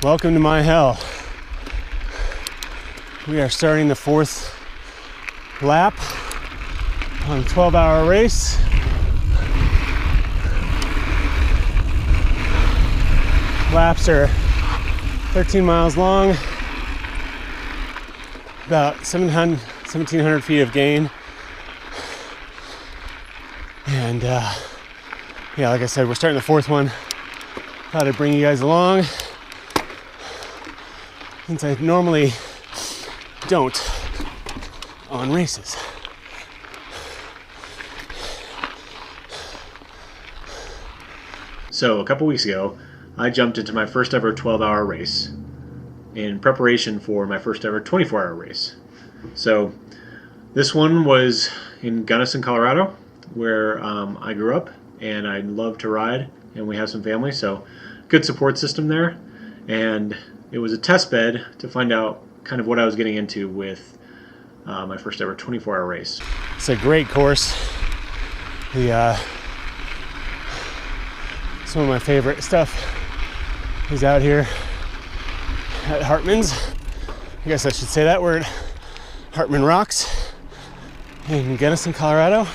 Welcome to my hell. We are starting the 4th lap on a 12-hour race. Laps are 13 miles long, about 1,700 feet of gain. And yeah, like I said, we're starting the 4th one. Thought I'd bring you guys along, since I normally don't on races. So a couple weeks ago, I jumped into my first ever 12-hour race in preparation for my first ever 24-hour race. So this one was in Gunnison, Colorado, where I grew up, and I love to ride, and we have some family, so good support system there. And it was a test bed to find out kind of what I was getting into with my first ever 24-hour race. It's a great course. Some of my favorite stuff is out here at Hartman's. I guess I should say that word. Hartman Rocks in Gunnison, Colorado.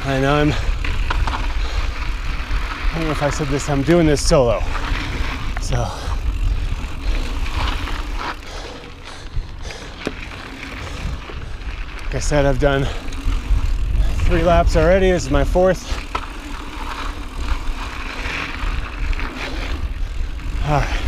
And I don't know if I said this, I'm doing this solo. So, like I said, I've done 3 laps already. This is my 4th. All right.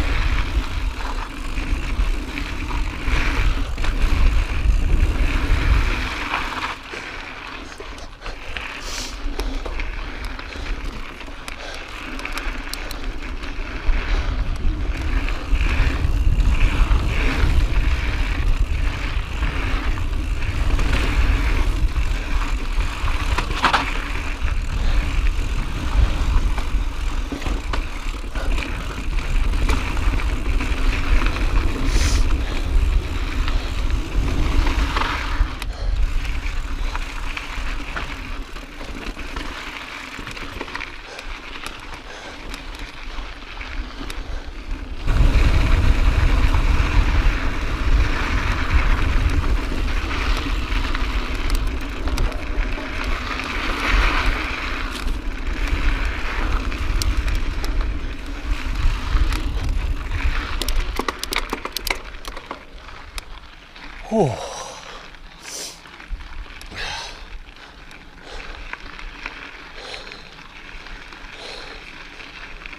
Whew.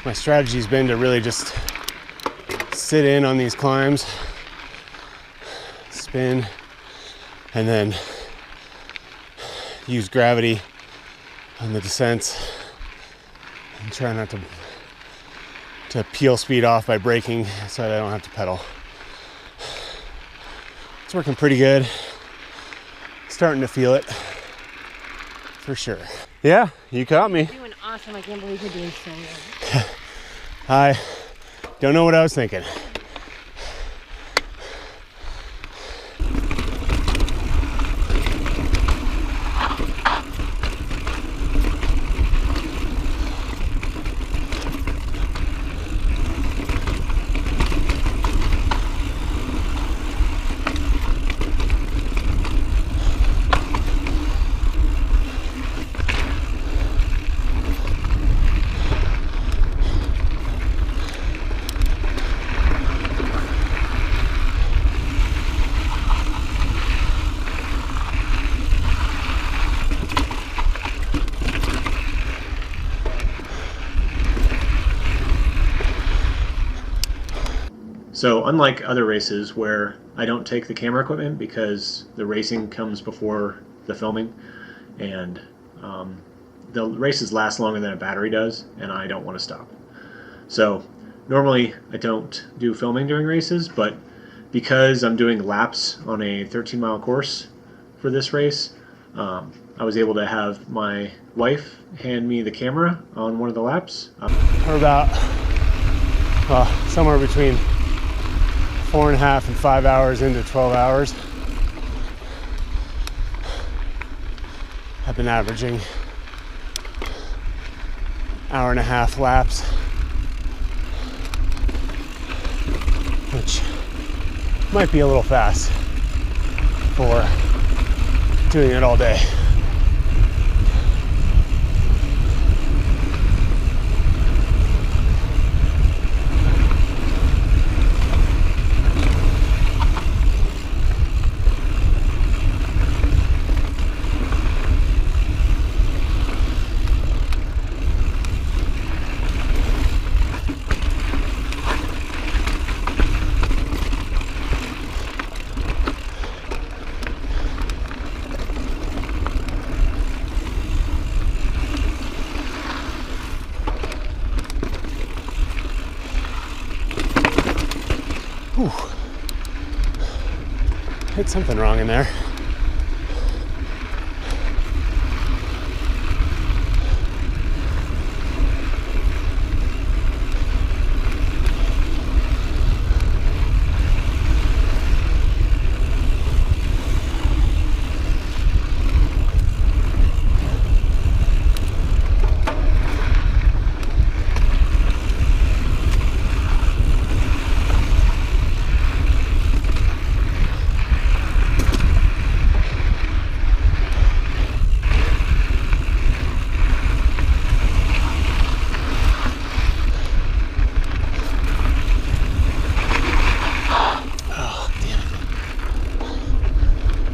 My strategy's been to really just sit in on these climbs, spin, and then use gravity on the descents and try not to peel speed off by braking so that I don't have to pedal. It's working pretty good. Starting to feel it, for sure. Yeah, you caught me. You're doing awesome. I can't believe you're doing so well. I don't know what I was thinking. So unlike other races where I don't take the camera equipment because the racing comes before the filming, and the races last longer than a battery does, and I don't want to stop. So normally I don't do filming during races, but because I'm doing laps on a 13-mile course for this race, I was able to have my wife hand me the camera on one of the laps. We're about somewhere between 4.5 and 5 hours into 12 hours. I've been averaging hour-and-a-half laps, which might be a little fast for doing it all day. Whew. Hit something wrong in there.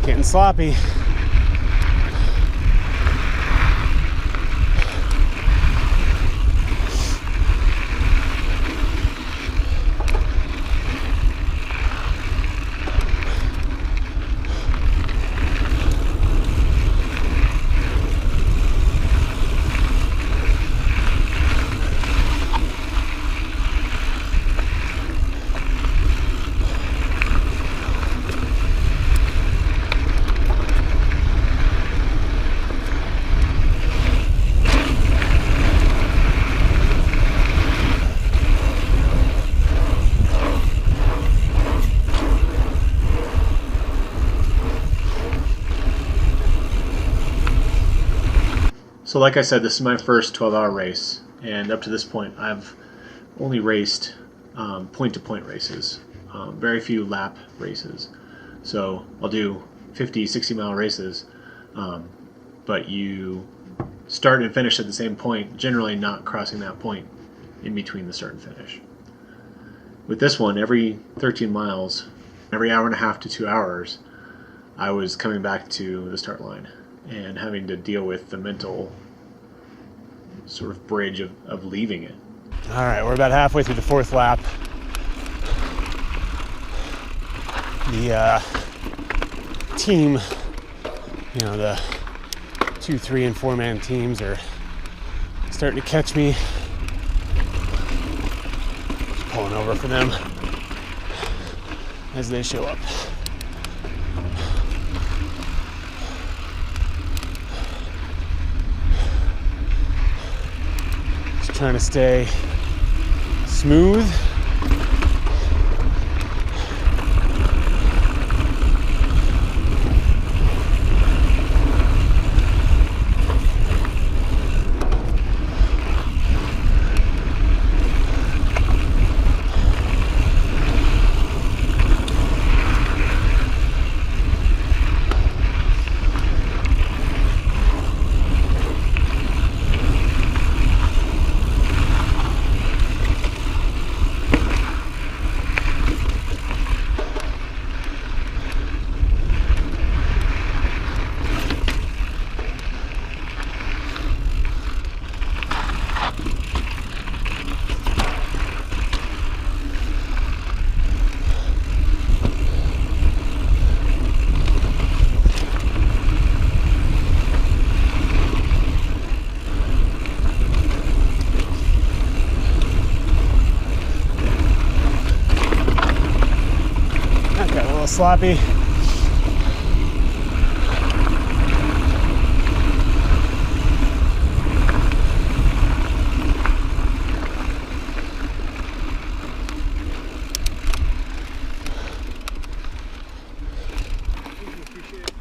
Getting sloppy. So like I said, this is my first 12-hour race, and up to this point I've only raced point-to-point races, very few lap races. So I'll do 50, 60-mile races, but you start and finish at the same point, generally not crossing that point in between the start and finish. With this one, every 13 miles, every hour and a half to 2 hours, I was coming back to the start line and having to deal with the mental sort of bridge of leaving it. All right, we're about halfway through the fourth lap. The team, you know, the 2, 3, and 4-man teams are starting to catch me. Just pulling over for them as they show up. Trying to stay smooth. Sloppy.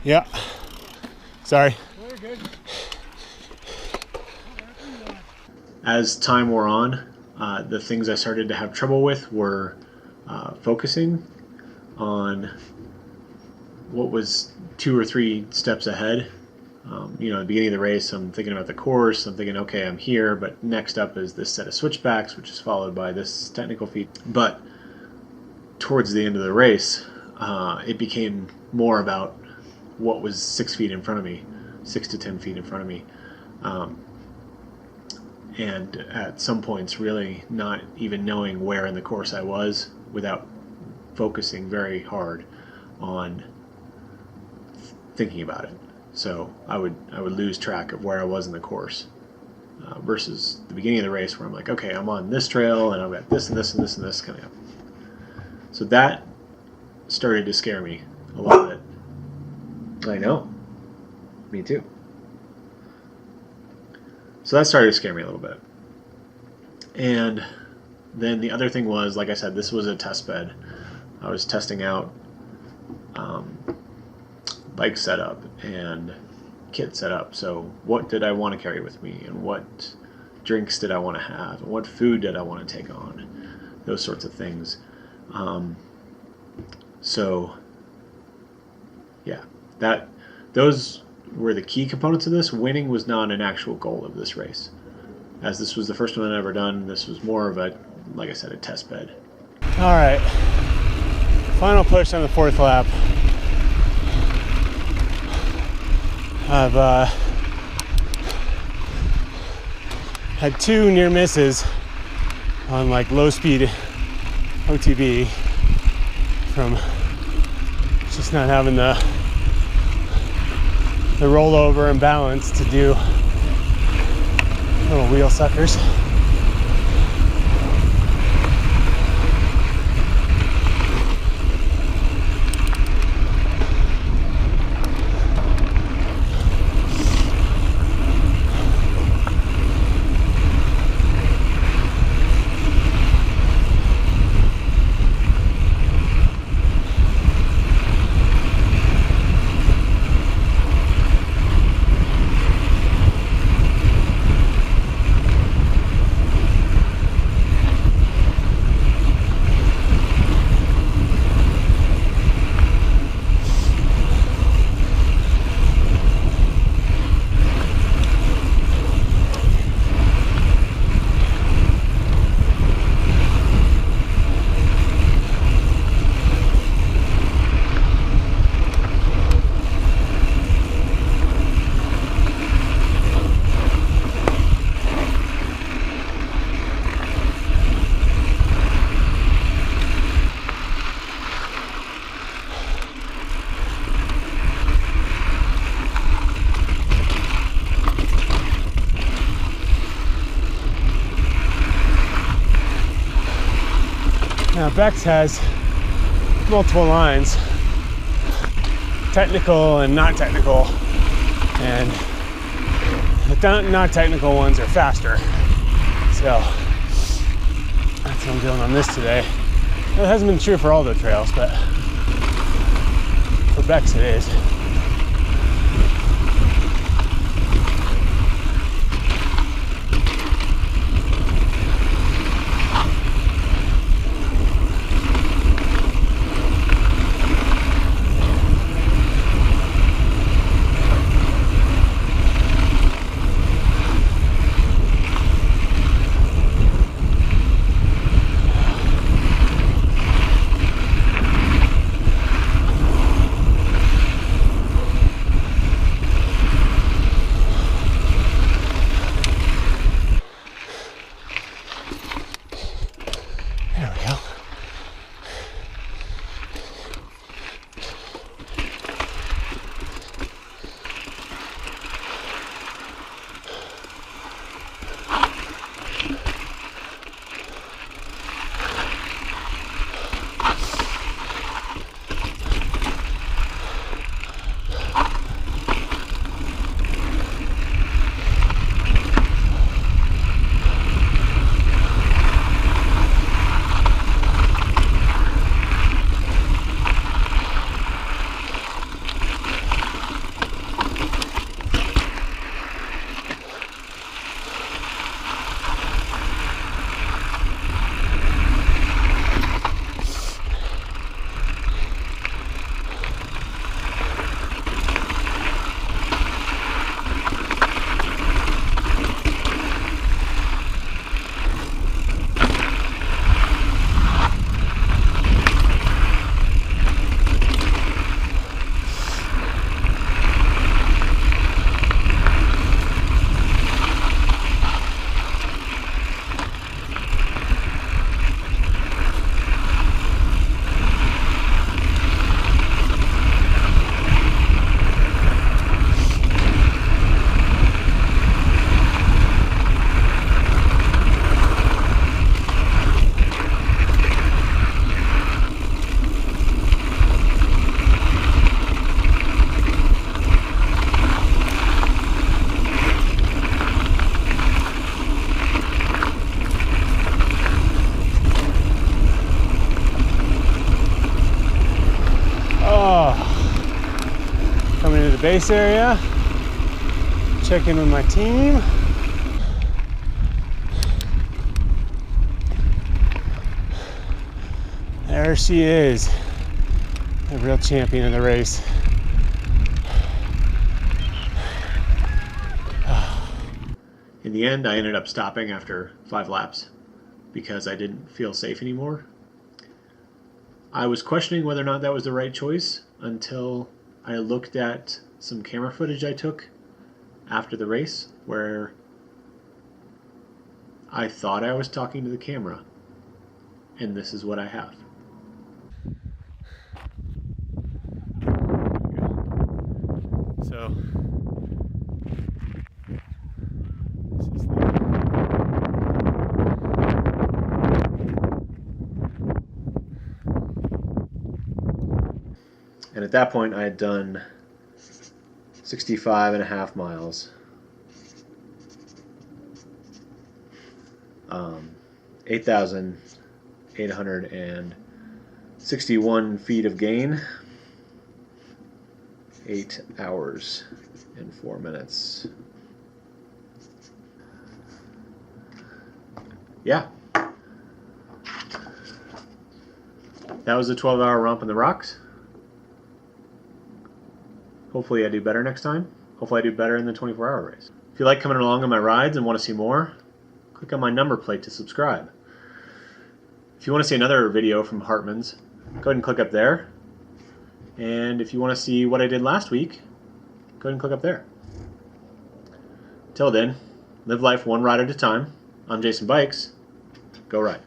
Yeah. Sorry. Very good. as time wore on, the things I started to have trouble with were focusing on what was 2 or 3 steps ahead. At the beginning of the race, I'm thinking about the course. I'm thinking, okay, I'm here, but next up is this set of switchbacks, which is followed by this technical feat. But towards the end of the race, it became more about what was 6 feet in front of me, 6 to 10 feet in front of me. And at some points, really not even knowing where in the course I was without focusing very hard on thinking about it. So I would lose track of where I was in the course, versus the beginning of the race where I'm like, okay, I'm on this trail and I've got this and this and this and this coming up. So that started to scare me a little bit. I know. Me too. So that started to scare me a little bit. And then the other thing was, like I said, this was a test bed. I was testing out bike setup and kit setup. So what did I want to carry with me, and what drinks did I want to have, and what food did I want to take on, those sorts of things. So yeah, those were the key components of this. Winning was not an actual goal of this race. As this was the first one I'd ever done, this was more of a, like I said, a test bed. All right, final push on the 4th lap. I've had 2 near misses on like low speed OTB from just not having the rollover and balance to do little wheel suckers. Now Bex has multiple lines, technical and not technical, and the not technical ones are faster. So that's what I'm doing on this today. That hasn't been true for all the trails, but for Bex it is. into the base area, check in with my team. There she is, the real champion of the race. In the end, I ended up stopping after 5 laps because I didn't feel safe anymore. I was questioning whether or not that was the right choice until I looked at some camera footage I took after the race where I thought I was talking to the camera, and this is what I have. So And at that point, I had done 65.5 miles. 8,861 feet of gain. 8 hours and 4 minutes. Yeah. That was a 12-hour romp in the rocks. Hopefully I do better next time. Hopefully I do better in the 24-hour race. If you like coming along on my rides and want to see more, click on my number plate to subscribe. If you want to see another video from Hartman's, go ahead and click up there. And if you want to see what I did last week, go ahead and click up there. Till then, live life one ride at a time. I'm Jason Bikes. Go ride.